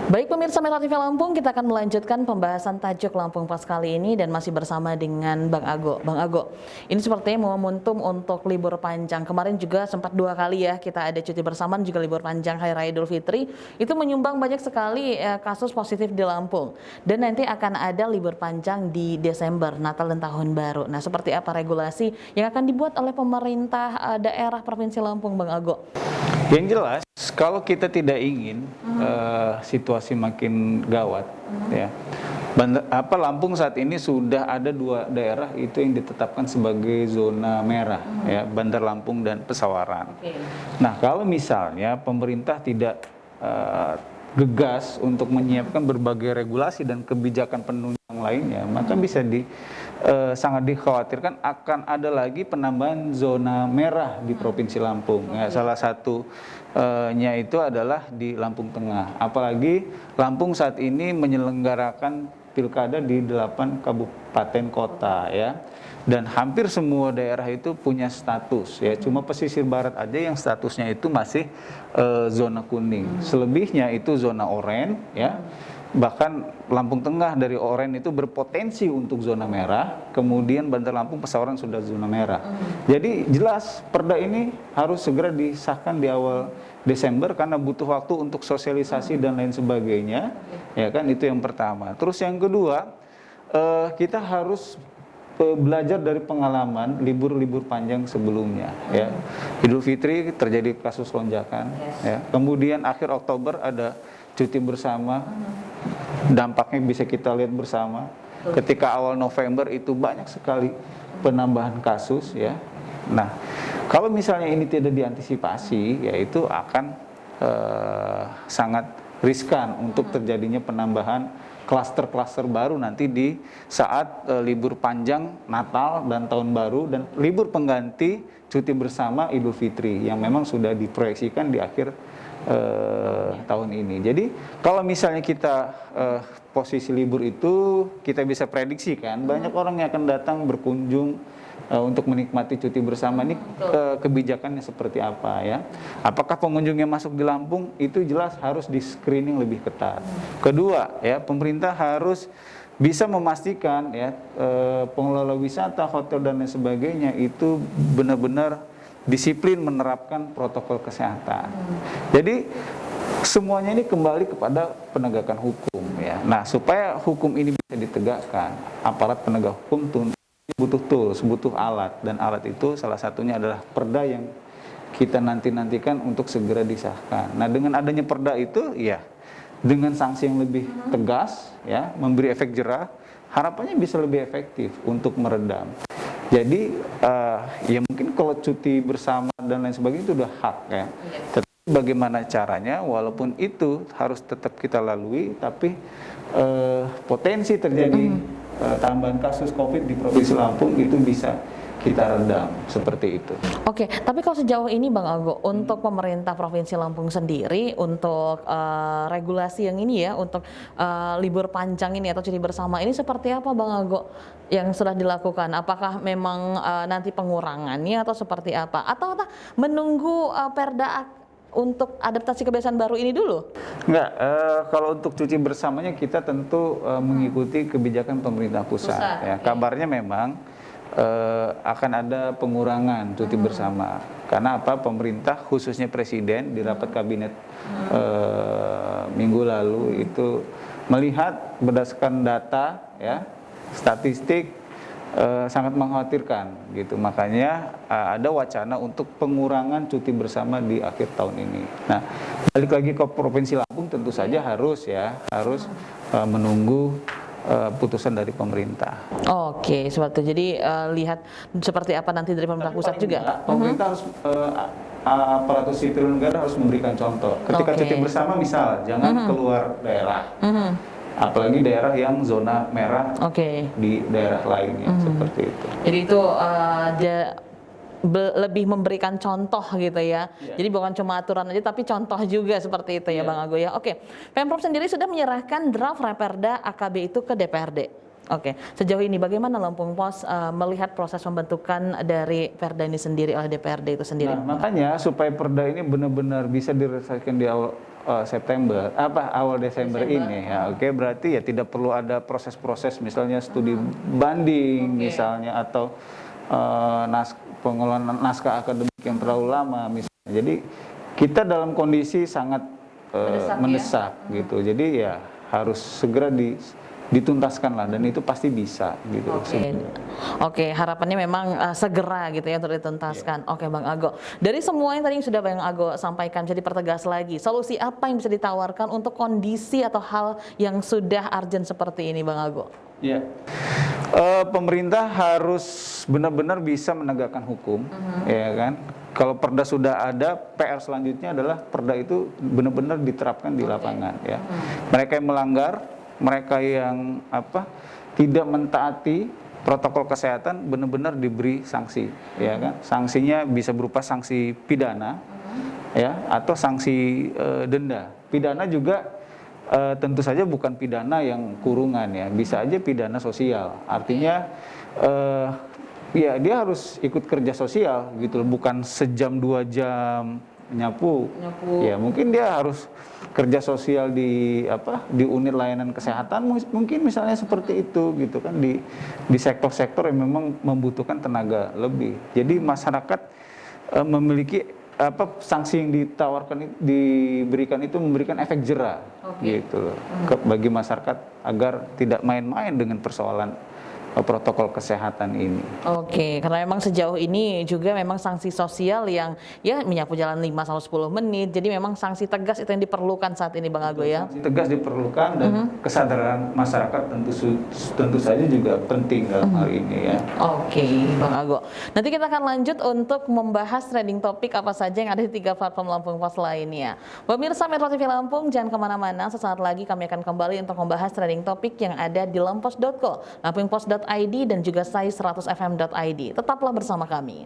Baik pemirsa Metro TV Lampung, kita akan melanjutkan pembahasan tajuk Lampung Pas kali ini dan masih bersama dengan Bang Ago. Bang Ago, ini sepertinya momentum untuk libur panjang. Kemarin juga sempat 2 kali ya kita ada cuti bersama dan juga libur panjang Hari Raya Idul Fitri. Itu menyumbang banyak sekali kasus positif di Lampung. Dan nanti akan ada libur panjang di Desember, Natal dan Tahun Baru. Nah, seperti apa regulasi yang akan dibuat oleh pemerintah daerah Provinsi Lampung, Bang Ago? Yang jelas, kalau kita tidak ingin situasi makin gawat, ya, Lampung saat ini sudah ada 2 daerah itu yang ditetapkan sebagai zona merah, ya, Bandar Lampung dan Pesawaran. Nah, kalau misalnya pemerintah tidak gegas untuk menyiapkan berbagai regulasi dan kebijakan penunjang lainnya, maka bisa sangat dikhawatirkan akan ada lagi penambahan zona merah di Provinsi Lampung. Ya, salah satunya itu adalah di Lampung Tengah. Apalagi Lampung saat ini menyelenggarakan pilkada di 8 kabupaten kota, ya. Dan hampir semua daerah itu punya status, ya. Cuma pesisir barat aja yang statusnya itu masih zona kuning. Selebihnya itu zona oranye, ya. Bahkan Lampung Tengah dari oranye itu berpotensi untuk zona merah, kemudian Bandar Lampung Pesawaran sudah zona merah. Jadi jelas perda ini harus segera disahkan di awal Desember karena butuh waktu untuk sosialisasi dan lain sebagainya, ya kan, itu yang pertama. Terus yang kedua, kita harus belajar dari pengalaman libur-libur panjang sebelumnya, ya. Idul Fitri terjadi kasus lonjakan, ya. Kemudian akhir Oktober ada cuti bersama, dampaknya bisa kita lihat bersama. Ketika awal November itu banyak sekali penambahan kasus, ya. Nah, kalau misalnya ini tidak diantisipasi, ya itu akan sangat riskan untuk terjadinya penambahan klaster-klaster baru nanti di saat libur panjang Natal dan Tahun Baru dan libur pengganti cuti bersama Idul Fitri yang memang sudah diproyeksikan di akhir tahun ini. Jadi kalau misalnya kita posisi libur itu kita bisa prediksikan banyak orang yang akan datang berkunjung untuk menikmati cuti bersama ini, kebijakannya seperti apa, ya. Apakah pengunjung yang masuk di Lampung itu jelas harus di screening lebih ketat. Kedua, ya, pemerintah harus bisa memastikan, ya, pengelola wisata, hotel dan lain sebagainya itu benar-benar disiplin menerapkan protokol kesehatan. Jadi semuanya ini kembali kepada penegakan hukum, ya. Nah, supaya hukum ini bisa ditegakkan, aparat penegak hukum butuh tools, butuh alat, dan alat itu salah satunya adalah perda yang kita nantikan untuk segera disahkan. Nah, dengan adanya perda itu, ya, dengan sanksi yang lebih tegas, ya, memberi efek jerah, harapannya bisa lebih efektif untuk meredam. Jadi ya mungkin kalau cuti bersama dan lain sebagainya itu udah hak, ya. Tetapi bagaimana caranya, walaupun itu harus tetap kita lalui, tapi potensi terjadi tambahan kasus COVID di Provinsi Lampung itu bisa kita redam seperti itu. Oke, tapi kalau sejauh ini Bang Ago, untuk pemerintah Provinsi Lampung sendiri, untuk regulasi yang ini, ya, untuk libur panjang ini atau cuti bersama ini seperti apa Bang Ago yang sudah dilakukan? Apakah memang nanti pengurangannya atau seperti apa? Atau menunggu perda untuk adaptasi kebiasaan baru ini dulu? Enggak, kalau untuk cuti bersamanya kita tentu mengikuti kebijakan pemerintah pusat, ya. Kabarnya memang akan ada pengurangan cuti bersama. Karena apa? Pemerintah khususnya Presiden di rapat kabinet minggu lalu itu melihat berdasarkan data, ya, statistik sangat mengkhawatirkan, gitu. Makanya ada wacana untuk pengurangan cuti bersama di akhir tahun ini. Nah, balik lagi ke Provinsi Lampung tentu saja harus menunggu putusan dari pemerintah. Oke, seperti itu. Jadi lihat seperti apa nanti dari pemerintah pusat juga. Pemerintah harus aparatur sipil negara harus memberikan contoh. Ketika cuti bersama, misal jangan keluar daerah. Apalagi daerah yang zona merah di daerah lainnya, seperti itu. Jadi itu lebih memberikan contoh, gitu, ya. Jadi bukan cuma aturan aja tapi contoh juga seperti itu, ya, Bang Ago, ya. Oke, Pemprov sendiri sudah menyerahkan draft Raperda AKB itu ke DPRD. Oke, sejauh ini bagaimana Lampung Pos melihat proses pembentukan dari Perda ini sendiri oleh DPRD itu sendiri? Nah, makanya supaya Perda ini benar-benar bisa direalisasikan di awal September, awal Desember ini ya, oke, berarti ya tidak perlu ada proses-proses misalnya studi banding misalnya atau pengelolaan naskah akademik yang terlalu lama misalnya. Jadi kita dalam kondisi sangat mendesak gitu. Jadi ya harus segera dituntaskan lah, dan itu pasti bisa gitu. Oke, harapannya memang segera gitu ya untuk dituntaskan. Oke, Bang Ago. Dari semua yang tadi yang sudah Bang Ago sampaikan, bisa dipertegas lagi. Solusi apa yang bisa ditawarkan untuk kondisi atau hal yang sudah urgent seperti ini, Bang Ago? Ya, pemerintah harus benar-benar bisa menegakkan hukum, ya kan. Kalau perda sudah ada, PR selanjutnya adalah perda itu benar-benar diterapkan di lapangan. Ya, mereka yang melanggar, mereka yang tidak mentaati protokol kesehatan benar-benar diberi sanksi, ya kan. Sanksinya bisa berupa sanksi pidana, ya, atau sanksi denda. Pidana juga tentu saja bukan pidana yang kurungan, ya, bisa aja pidana sosial. Artinya ya dia harus ikut kerja sosial gitu, bukan sejam 2 jam nyapu. Ya mungkin dia harus kerja sosial di unit layanan kesehatan mungkin misalnya seperti itu gitu kan, di sektor-sektor yang memang membutuhkan tenaga lebih. Jadi masyarakat memiliki sanksi yang diberikan itu memberikan efek jera gitu loh, bagi masyarakat agar tidak main-main dengan persoalan protokol kesehatan ini. Oke, karena memang sejauh ini juga memang sanksi sosial yang ya menyapu jalan 5-10 menit. Jadi memang sanksi tegas itu yang diperlukan saat ini, Bang Ago, ya. Sanksi tegas diperlukan, dan kesadaran masyarakat tentu saja juga penting dalam hal ini, ya. Oke, Bang Ago. Nanti kita akan lanjut untuk membahas trending topik apa saja yang ada di 3 platform Lampung Pos lainnya. Pemirsa Metro TV Lampung, jangan kemana-mana. Sesaat lagi kami akan kembali untuk membahas trending topik yang ada di lampos.co, lampungpos.id, dan juga sai100fm.id. Tetaplah bersama kami.